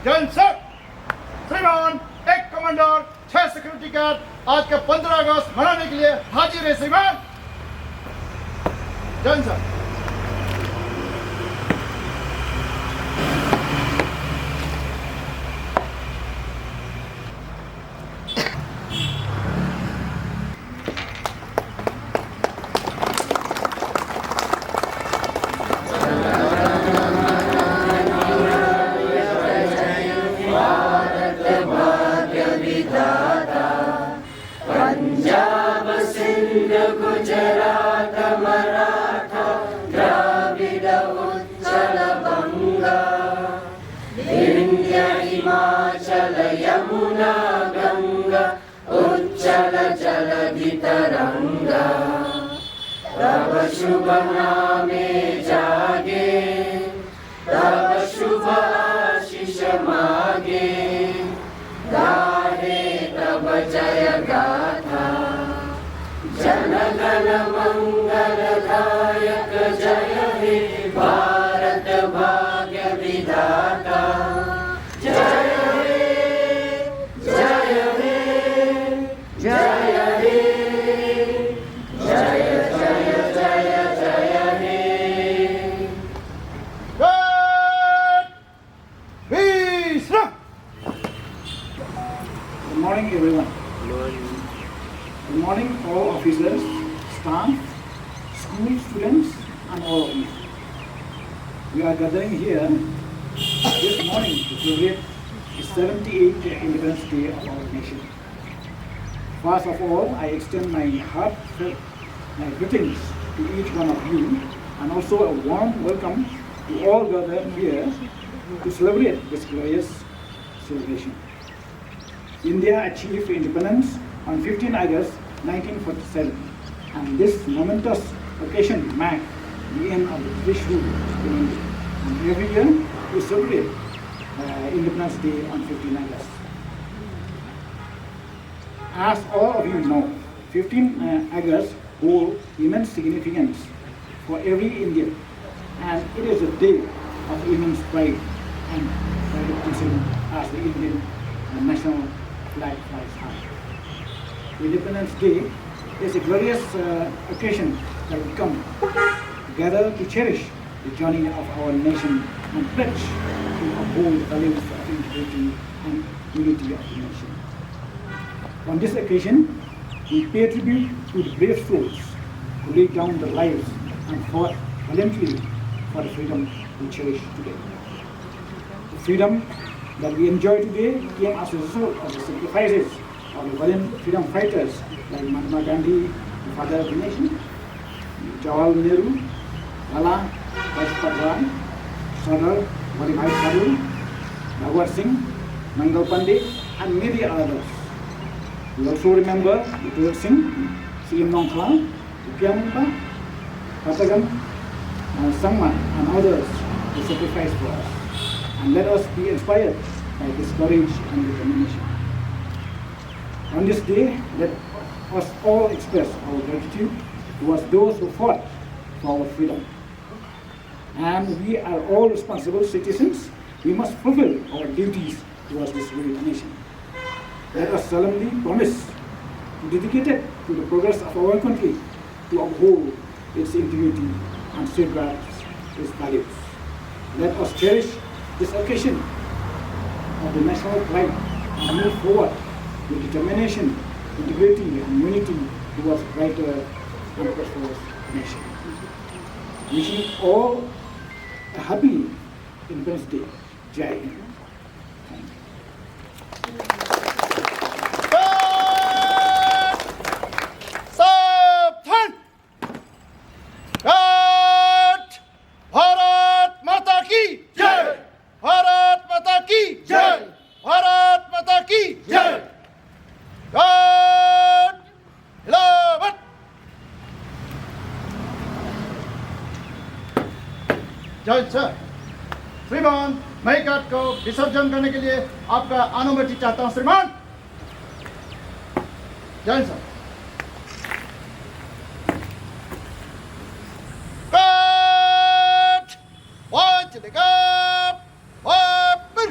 जनसर श्रीमान एक commander 6 security guard आज का 15 अगस्त मनाने के लिए हाजिर है श्रीमान। जनसर पंजाब सिंध गुजरात मराठा द्राविड उत्कल बंगा विंध्य हिमाचल यमुना गंगा उच्चल जलधि तरंगा तब शुभ नामे जागे तब शुभ आशीष मागे गाहे तब जय गाथा जनगण मंगलदायक जय हे भारत भाग्य विधाता जय हे जय हे जय हे जय जय जय जय हे। Good morning, everyone. Good morning, all officers, staff, school students, and all of you. We are gathering here this morning to celebrate the 78th Independence Day of our nation. First of all, I extend my heartfelt greetings to each one of you, and also a warm welcome to all gathered here to celebrate this glorious celebration. India achieved independence on 15 August 1947, and this momentous occasion marked the end of the British rule in India. And every year we celebrate Independence Day on 15 August. As all of you know, 15 August holds immense significance for every Indian, and it is a day of immense pride and considered as the Indian national flag flies high. Independence Day is a glorious occasion that we come together to cherish the journey of our nation and pledge to uphold values of integrity and unity of the nation. On this occasion, we pay tribute to the brave souls who laid down their lives and fought valiantly for the freedom we cherish today. The freedom that we enjoy today came as a result of the sacrifices of the valiant freedom fighters like Mahatma Gandhi, the father of the nation, Jawaharlal Nehru, Lala Lajpat Rai, Sardar Vallabhbhai Patel, Bhagwat Singh, Mangal Pandey, and many others. We also remember Bhagwat Singh, C.M. Nongkla, Rupiah Patagam, Sangman, and others who sacrificed for us. And let us be inspired by this courage and determination. On this day, let us all express our gratitude towards those who fought for our freedom. And we are all responsible citizens. We must fulfill our duties towards this great nation. Let us solemnly promise to dedicate it to the progress of our country, to uphold its integrity and safeguard its values. Let us cherish this occasion of the national pride and move forward with determination, integrity, and unity towards a brighter and prosperous nation. Wishing all a happy Independence Day. Jai Hind. Thank you. जय sir. श्रीमान, मैं घाट को विसर्जन करने के लिए आपका अनुमति चाहता हूं श्रीमान। जय sir. Ghat watch the Ghat open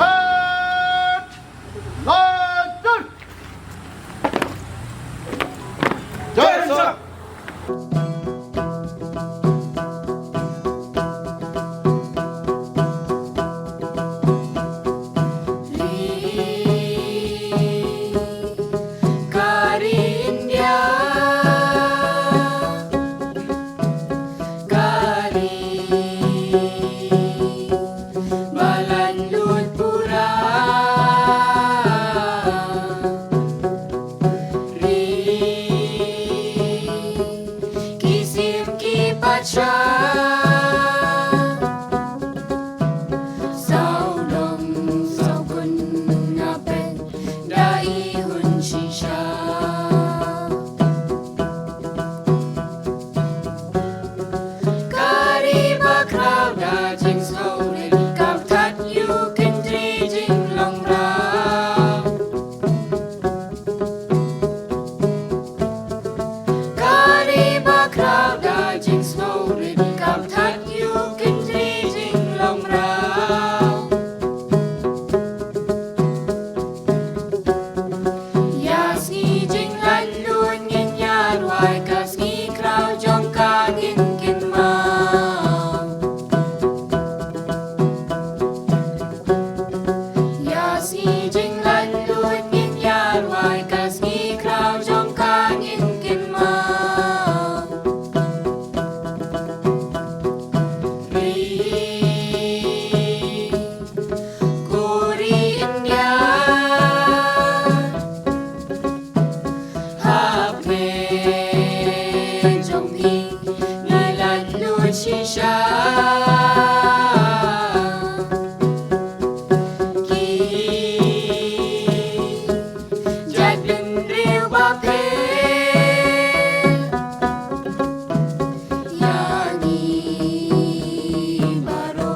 Ghat lighter। जय sir. Kari India, Kari Malanlut Pura, Ri Kisim Ki Pacha, Sao Dom Sao Kun Ngapen Dai Hun Shisha. Kari Bakrao Da Jing Slowly Kap Tat Yu Kin Tri Jing Long Rao. Kari Bakrao Da Jing Slowly Kap Tat Yu Kin Tri Jing Long Rao. Yas Ngi Jing Lan Luan Ngin Yar Wai Kas Ngi Krao Jong Ka Ngin Kin Mau. Yas Ngi Jing Lan Luan Ngin Yar Wai Kas Ngi Krao Jong Ka Ngin Kin Mau. Ri Kuri India, Hape Jong Hi Nilan Luan Shisha, Ki Jat Bin Riu Ba Pe, Yani Baro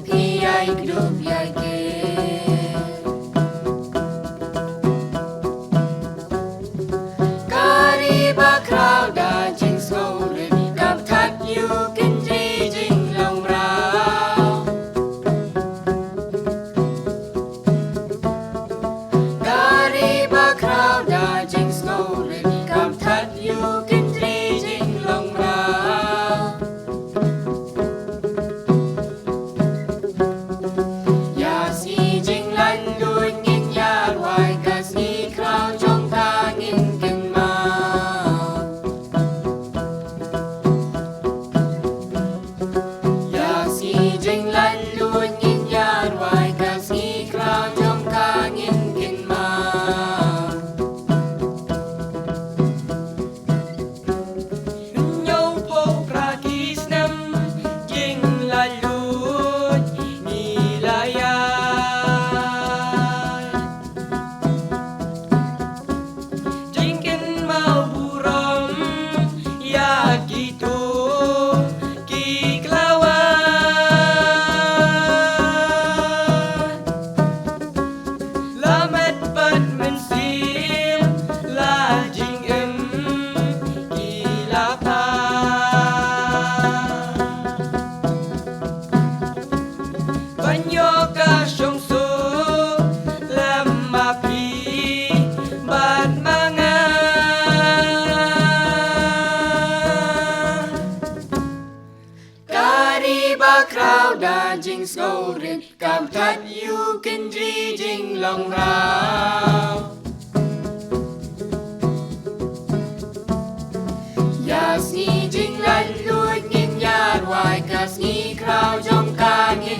Pi Ai Group Yai Ke. Kari Bakrao Da Jing Slowly Kap Tat Yu Kin Tri Jing Long Rao. Kari Bakrao Da Jing Slowly Kap Tat Yu Kin Tri Jing Long Rao. Yas Ngi Jing Lan Luan Ngin Yar Wai Kas Ngi Krao Jong Ka Ngin Kin Mau. Yas Ngi Jing Lan Luan Ngin Yar Wai Kas Ngi Krao Jong Ka Ngin Kin Mau. Nhau po prakis nam jing lalut nilayan. Jingkin mau buram ya gitu kiklawan. Lamat pat mensim la jing em kilapan. Banyo ka siyong su lamapi bat mga Kari Bakrao Da Jing Slowly Kap Tat Yu Kin Tri Jing Long Rao. Yas Ngi Jing Lan Luan Ngin Yar Wai Kas Ngi Krao Jong Ka Ngin